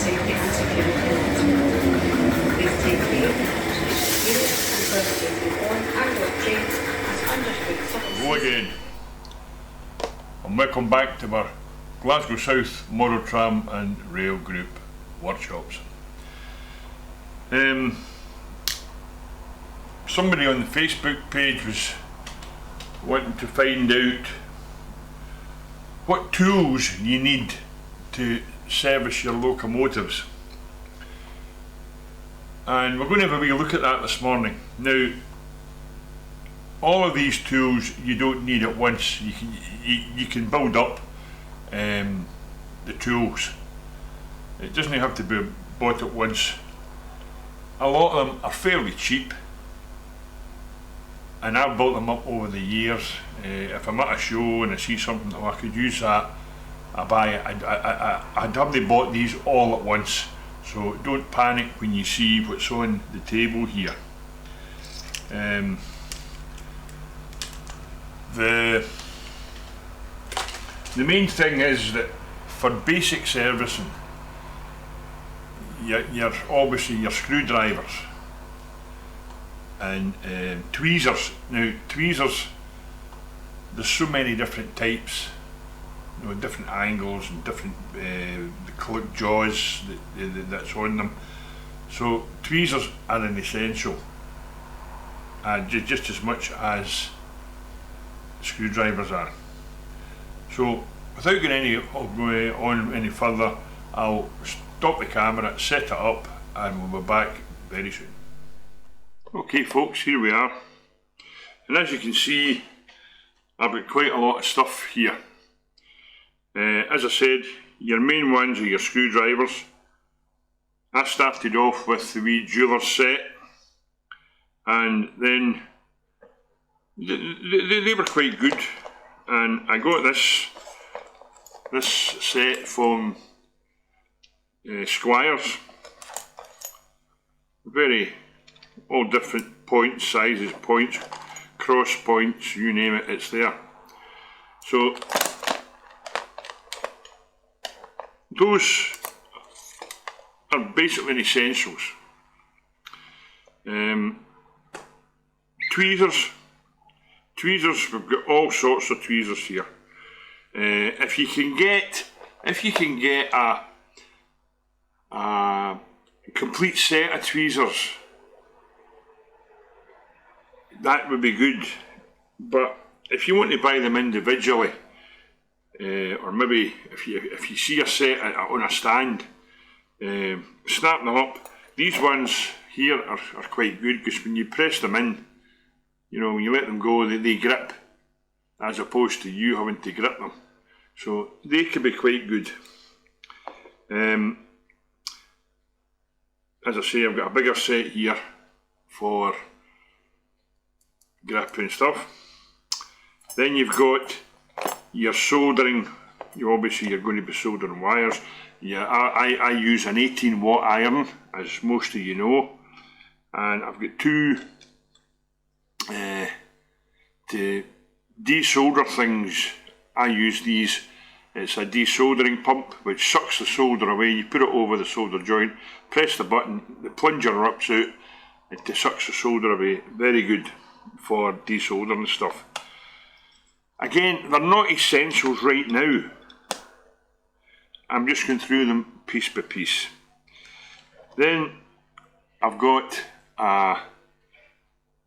safety and security net. Please take care and on and off trains as understood services. Hello again, and welcome back to our Glasgow South Motor Tram and Rail Group workshops. Somebody on the Facebook page was wanting to find out what tools you need to service your locomotives, and we're going to have a wee look at that this morning. Now, all of these tools you don't need at once. You can build up the tools. It doesn't have to be bought at once. A lot of them are fairly cheap, and I've built them up over the years. If I'm at a show and I see something that I could use that, I buy it. I'd have bought these all at once, so don't panic when you see what's on the table here. The main thing is that for basic servicing, you're obviously your screwdrivers and tweezers. Now, tweezers, there's so many different types, you know, different angles and different the clip jaws that's on them. So tweezers are an essential, just as much as screwdrivers are. So without going on any further, I'll stop the camera, set it up, and we'll be back very soon. Okay folks, here we are, and as you can see, I've got quite a lot of stuff here. As I said, your main ones are your screwdrivers. I started off with the wee jeweler's set, and then they were quite good, and I got this set from Squires. All different points, sizes, points, cross points, you name it, it's there. So those are basically essentials. Tweezers, we've got all sorts of tweezers here. If you can get a complete set of tweezers, that would be good. But if you want to buy them individually, or maybe if you see a set on a stand, snap them up. These ones here are quite good, because when you press them in, you know, when you let them go, they grip, as opposed to you having to grip them. So they can be quite good. As I say, I've got a bigger set here for gripping stuff. Then you've got your soldering. Obviously you're going to be soldering wires. Yeah, I use an 18-watt iron, as most of you know, and I've got two to desolder things. I use these. It's a desoldering pump which sucks the solder away. You put it over the solder joint, press the button, the plunger erupts out, it sucks the solder away. Very good for desoldering stuff. Again, they're not essentials right now. I'm just going through them piece by piece. Then I've got a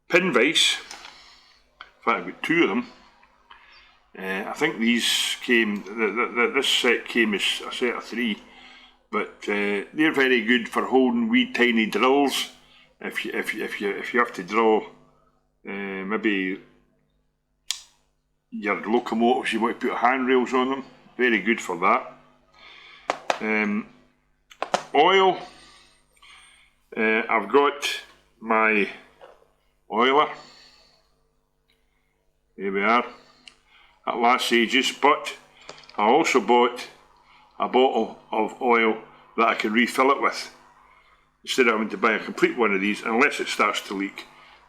pin vise. In fact, I've got two of them. I think these came, this set came as a set of three, but they're very good for holding wee tiny drills. If you have to drill maybe your locomotives, you want to put handrails on them, very good for that. Oil, I've got my oiler, here we are, at last ages, but I also bought a bottle of oil that I can refill it with, instead of having to buy a complete one of these, unless it starts to leak,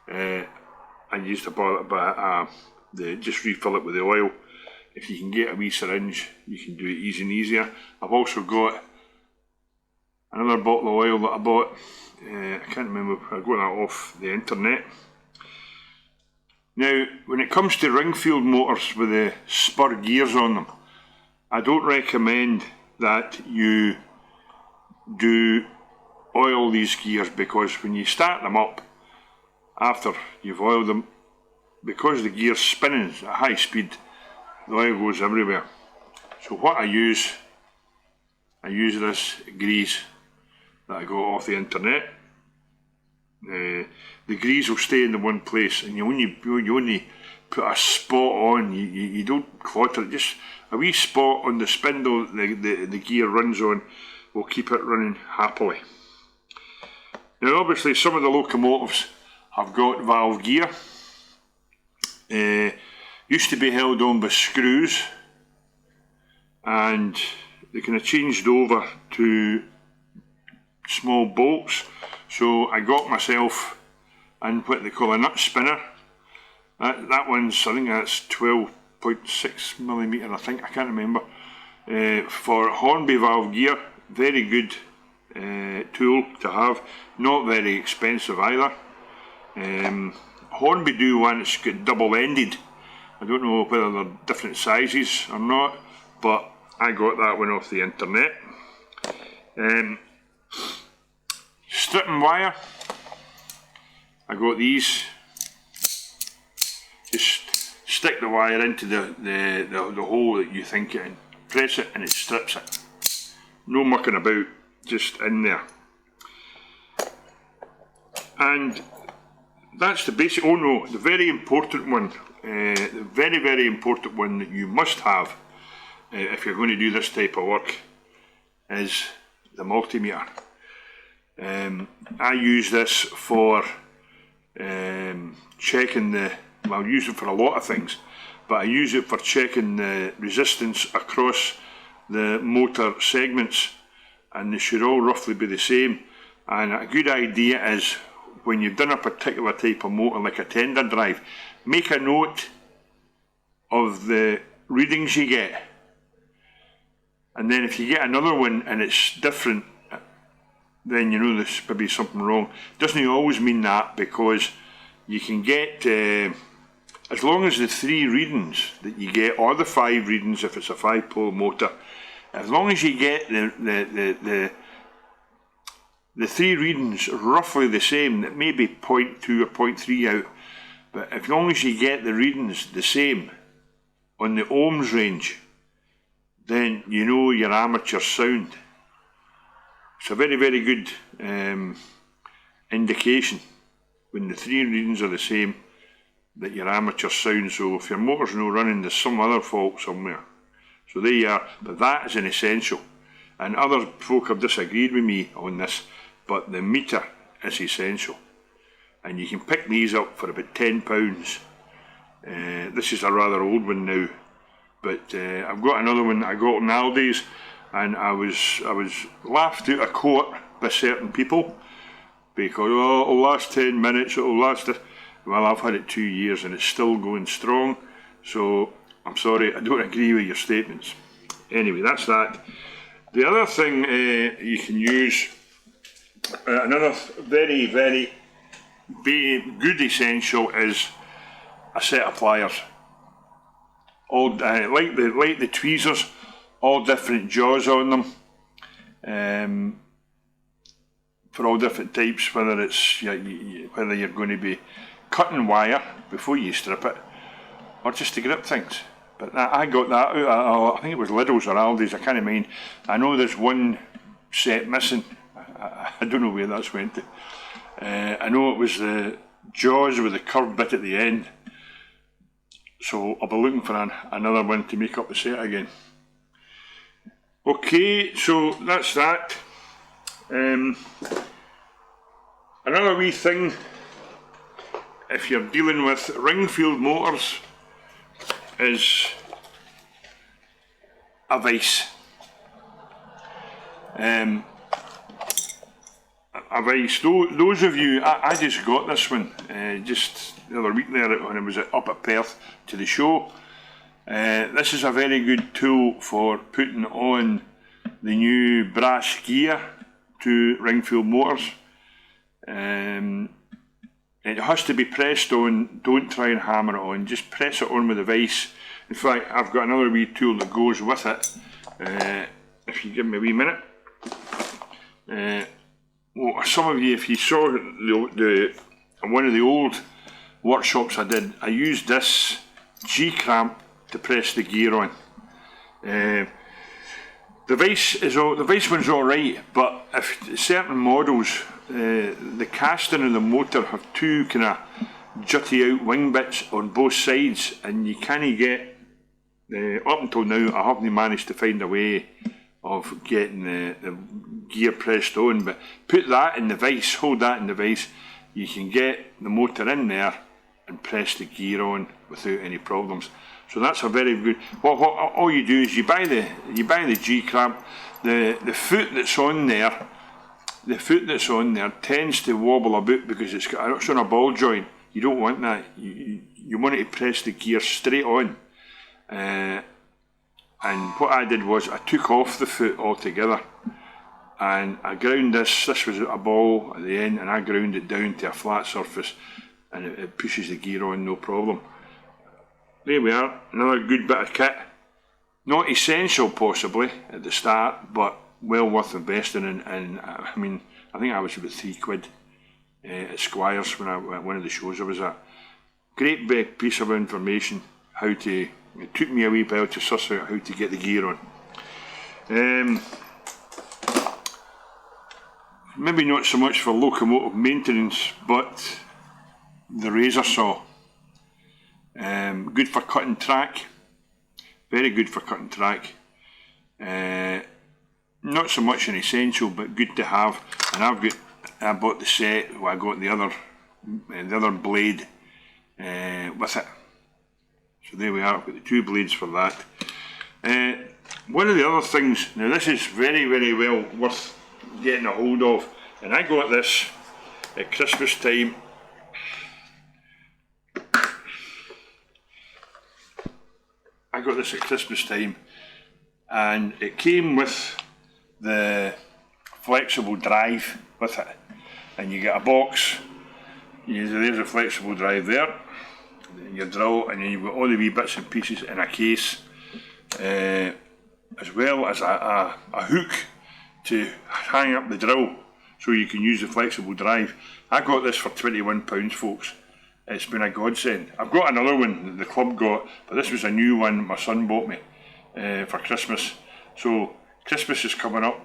and use the bottle, just refill it with the oil. If you can get a wee syringe, you can do it easy and easier. I've also got another bottle of oil that I bought. I can't remember, I got that off the internet. Now, when it comes to Ringfield motors with the spur gears on them, I don't recommend that you do oil these gears, because when you start them up, after you've oiled them, because the gear's spinning at high speed, the oil goes everywhere. So what I use this grease that I got off the internet. The grease will stay in the one place, and you only put a spot on, you don't clutter it, just a wee spot on the spindle the gear runs on will keep it running happily. Now obviously some of the locomotives have got valve gear. Used to be held on by screws, and they kind of changed over to small bolts. So I got myself in what they call a nut spinner. That one's, I think that's 12.6mm, I can't remember. For Hornby valve gear, very good tool to have, not very expensive either. Hornby do one that's got double-ended. I don't know whether they're different sizes or not, but I got that one off the internet. Stripping wire, I got these. Just stick the wire into the hole that you think it in, press it and it strips it. No mucking about, just in there. And that's the basic. Oh no, the very important one, the very, very important one that you must have if you're going to do this type of work is the multimeter. I use this for checking well, I use it for a lot of things, but I use it for checking the resistance across the motor segments, and they should all roughly be the same. And a good idea is, when you've done a particular type of motor like a tender drive, make a note of the readings you get, and then if you get another one and it's different, then you know there's maybe something wrong. Doesn't always mean that, because you can get, as long as the 3 readings that you get, or the 5 readings if it's a 5-pole motor, as long as you get the 3 readings roughly the same, that may be 0.2 or 0.3 out, but as long as you get the readings the same on the ohms range, then you know your amateur sound. It's a very, very good indication when the 3 readings are the same, that your amateur sound. So if your motor's no running, there's some other fault somewhere. So there you are, but that is an essential. And other folk have disagreed with me on this, but the meter is essential. And you can pick these up for about £10. This is a rather old one now, but I've got another one I got in Aldi's, and I was laughed out of court by certain people because, oh, it'll last 10 minutes, it'll last. Well, I've had it 2 years and it's still going strong, so I'm sorry, I don't agree with your statements. Anyway, that's that. The other thing you can use, another very, very good essential, is a set of pliers. All like the tweezers, all different jaws on them, for all different types. Whether it's whether you're going to be cutting wire before you strip it, or just to grip things. But I got that out. I think it was Lidl's or Aldi's. I can't mind. I know there's one set missing. I don't know where that's went to. I know it was the jaws with the curved bit at the end. So I'll be looking for another one to make up the set again. Okay, so that's that. Another wee thing, if you're dealing with Ringfield motors, is a vice. A vice. Those of you, I just got this one just the other week there when I was up at Perth to the show. This is a very good tool for putting on the new brass gear 2 Ringfield motors. It has to be pressed on, don't try and hammer it on, just press it on with a vice. In fact, I've got another wee tool that goes with it, if you give me a wee minute. Well, some of you, if you saw one of the old workshops I did, I used this G-clamp to press the gear on. The vice one's alright, but if certain models, the casting of the motor have 2 kind of jutty out wing bits on both sides, and you can't get, up until now I haven't managed to find a way of getting the gear pressed on, but put that in the vice, hold that in the vice, you can get the motor in there and press the gear on without any problems. So that's a very good. All you do is you buy the G clamp. The foot that's on there, tends to wobble a bit because it's on a ball joint. You don't want that. You want it to press the gear straight on. And what I did was I took off the foot altogether, and I ground this. This was a ball at the end, and I ground it down to a flat surface, and it pushes the gear on, no problem. There we are, another good bit of kit. Not essential possibly at the start, but well worth investing in. And I mean, I think I was about £3 at Squires at one of the shows I was at. Great big piece of information. It took me a wee while to suss out how to get the gear on. Maybe not so much for locomotive maintenance, but the razor saw. Good for cutting track, very good for cutting track. Not so much an essential, but good to have. And I bought the set. Well, I got the other blade with it. So there we are. I've got the 2 blades for that. One of the other things. Now this is very, very well worth getting a hold of, and I got this at Christmas time. And it came with the flexible drive with it, and you get a box. There's a flexible drive there, your drill, and then you've got all the wee bits and pieces in a case, as well as a hook to hang up the drill so you can use the flexible drive. I got this for £21, folks. It's been a godsend. I've got another one that the club got, but this was a new one my son bought me for Christmas. So Christmas is coming up.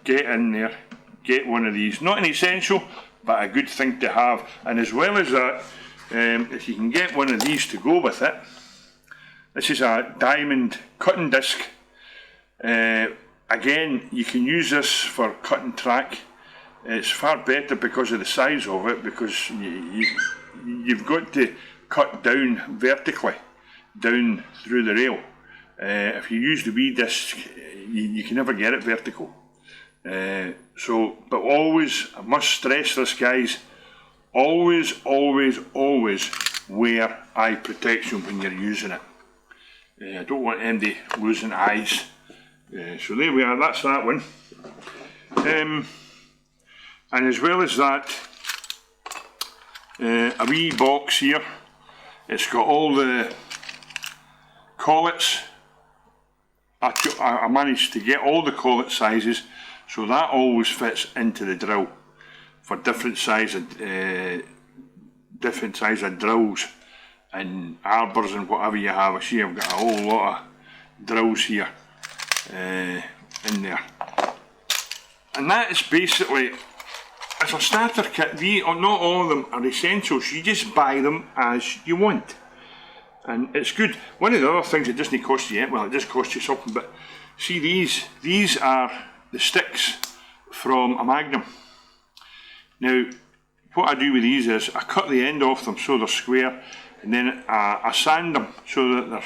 Get in there, get one of these. Not an essential, but a good thing to have. And as well as that, if you can get one of these to go with it, this is a diamond cutting disc. Again, you can use this for cutting track. It's far better because of the size of it, because you've got to cut down vertically, down through the rail. If you use the wee disc, you can never get it vertical. But always, I must stress this, guys, always wear eye protection when you're using it. I don't want anybody losing eyes. So there we are, that's that one. And as well as that, a wee box here. It's got all the collets. I managed to get all the collet sizes, so that always fits into the drill for different size of drills and arbors and whatever you have. I see I've got a whole lot of drills here in there, and that is basically, as a starter kit. Not all of them are essentials. You just buy them as you want, and it's good. One of the other things that doesn't cost you, well, it does cost you something, but see these are the sticks from a Magnum. Now, what I do with these is I cut the end off them so they're square, and then I sand them so that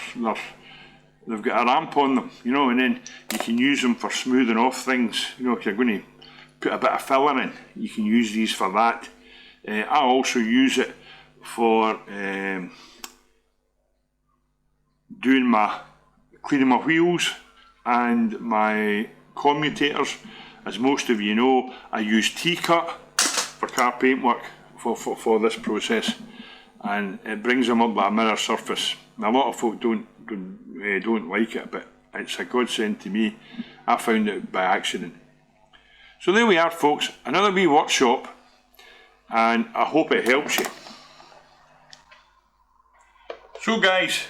they've got a ramp on them, you know, and then you can use them for smoothing off things. You know, if you're going to put a bit of filler in, you can use these for that. I also use it for cleaning my wheels and my commutators as most of you know, I use T-cut for car paintwork for this process, and it brings them up by a mirror surface. Now, a lot of folk don't like it, but it's a godsend to me. I found it by accident. So there we are, folks, another wee workshop, and I hope it helps you. So guys,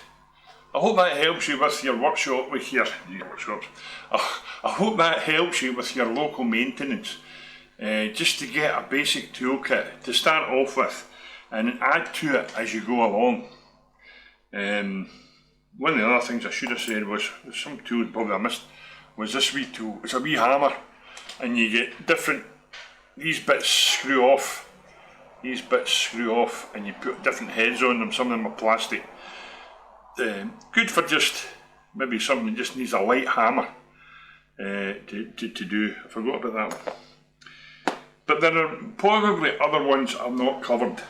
I hope that helps you with your workshop, with your workshops. I hope that helps you with your local maintenance, just to get a basic toolkit to start off with, and add to it as you go along. One of the other things I should have said was, some tools probably I missed, was this wee tool. It's a wee hammer, and you get different, these bits screw off, and you put different heads on them. Some of them are plastic. Good for just, maybe someone just needs a light hammer to do. I forgot about that one. But there are probably other ones I've not covered.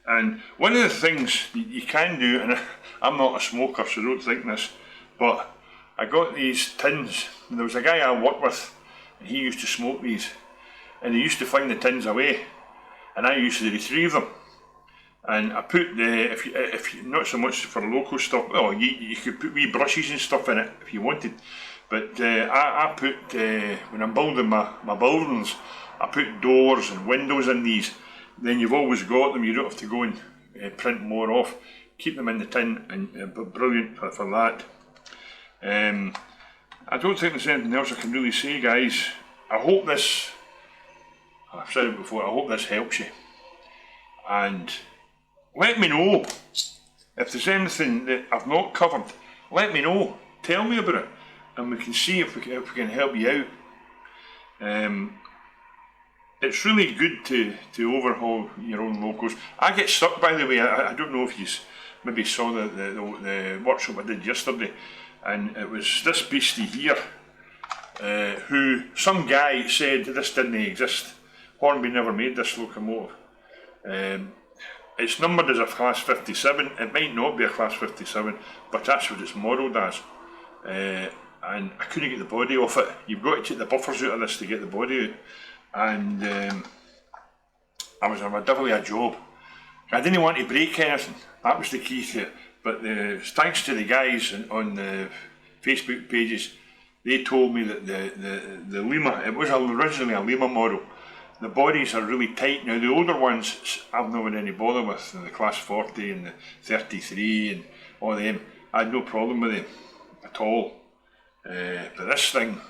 And one of the things you can do, and I'm not a smoker, so don't think this, but I got these tins, and there was a guy I worked with, and he used to smoke these, and he used to fling the tins away, and I used to retrieve them. And I put the, if you not so much for local stuff, well, you could put wee brushes and stuff in it if you wanted, but I put, when I'm building my buildings, I put doors and windows in these. Then you've always got them, you don't have to go and print more off. Keep them in the tin, and brilliant for that. I don't think there's anything else I can really say, guys. I hope this, I've said it before, I hope this helps you. And let me know if there's anything that I've not covered. Let me know, tell me about it, and we can see if we can help you out. It's really good to overhaul your own locos. I get stuck, by the way. I don't know if you maybe saw the workshop I did yesterday, and it was this beastie here, who some guy said this didn't exist. Hornby never made this locomotive. It's numbered as a class 57. It might not be a class 57, but that's what it's modelled as. And I couldn't get the body off it. You've got to take the buffers out of this to get the body out. And I was on a devil of a job. I didn't want to break anything. That was the key to it. But thanks to the guys on the Facebook pages, they told me that the Lima, it was originally a Lima model. The bodies are really tight. Now the older ones I've not had any bother with, the class 40 and the 33 and all them. I had no problem with them at all. But this thing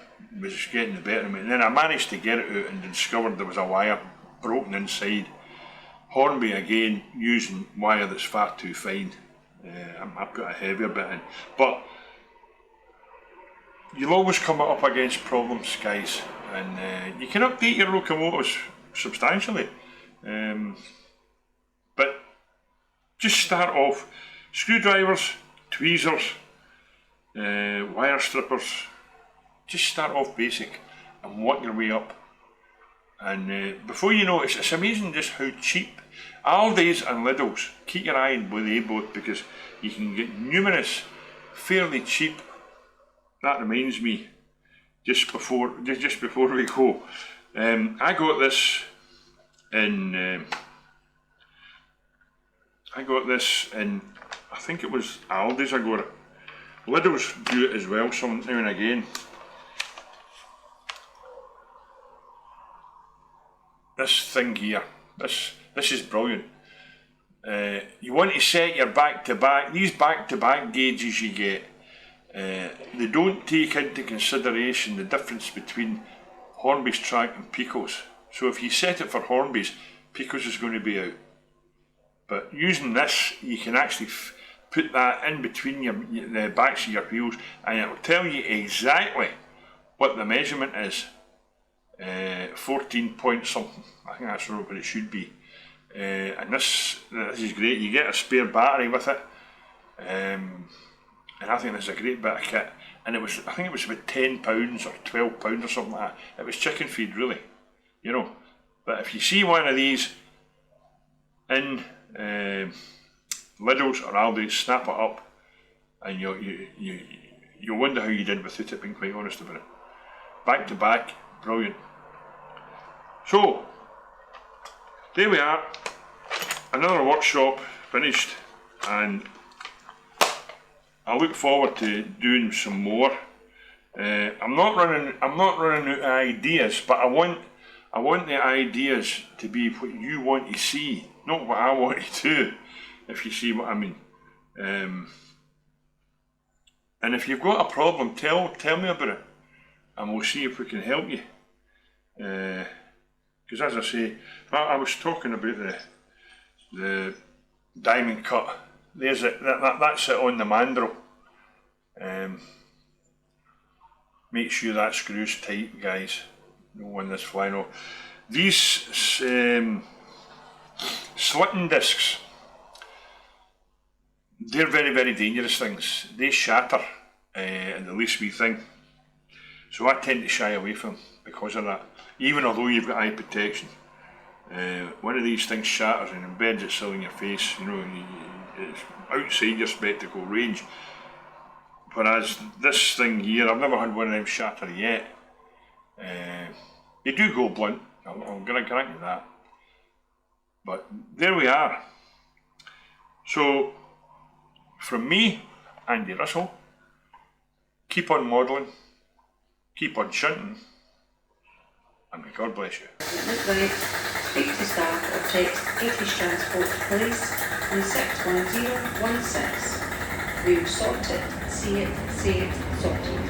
was getting the better of me. And then I managed to get it out and discovered there was a wire broken inside. Hornby again using wire that's far too fine. I put a heavier bit in. But you'll always come up against problems, guys, and you can update your locomotives substantially. But just start off, screwdrivers, tweezers, wire strippers. Just start off basic and work your way up. And before you know it, it's amazing just how cheap Aldi's and Lidl's, keep your eye on both, because you can get numerous fairly cheap. That reminds me, just before we go, I got this in I think it was Aldi's. I got it. Lidl's do it as well some now and again. This thing here, this is brilliant. You want to set your back-to-back, these back-to-back gauges you get, they don't take into consideration the difference between Hornby's track and Pico's. So if you set it for Hornby's, Pico's is going to be out. But using this, you can actually put that in between the backs of your wheels, and it will tell you exactly what the measurement is. 14 point something, I think that's what it should be. And this is great. You get a spare battery with it, and I think this is a great bit of kit. And I think it was about £10 or £12 or something like that. It was chicken feed, really, you know. But if you see one of these in Lidl's or Aldi's, snap it up, and you'll wonder how you did without it, being quite honest about it. Back to back, Brilliant. So, there we are, another workshop finished, and I look forward to doing some more. I'm not running out of ideas, but I want the ideas to be what you want to see, not what I want to do, if you see what I mean. And if you've got a problem, tell me about it, and we'll see if we can help you. Because as I say, I was talking about the diamond cut. There's it. That's it on the mandrel. Make sure that screws tight, guys. Don't want this flying off. These slitting discs, they're very, very dangerous things. They shatter in the least wee thing. So I tend to shy away from them because of that. Even although you've got eye protection, one of these things shatters and embeds itself in your face. You know, it's outside your spectacle range. Whereas this thing here, I've never had one of them shatter yet. They do go blunt, I'm going to grant you that. But there we are. So, from me, Andy Russell, keep on modelling, keep on shunting, and may God bless you. Midnight, speak to staff or text British Transport Police on 61016. We will sort it, see it, say it, sorted.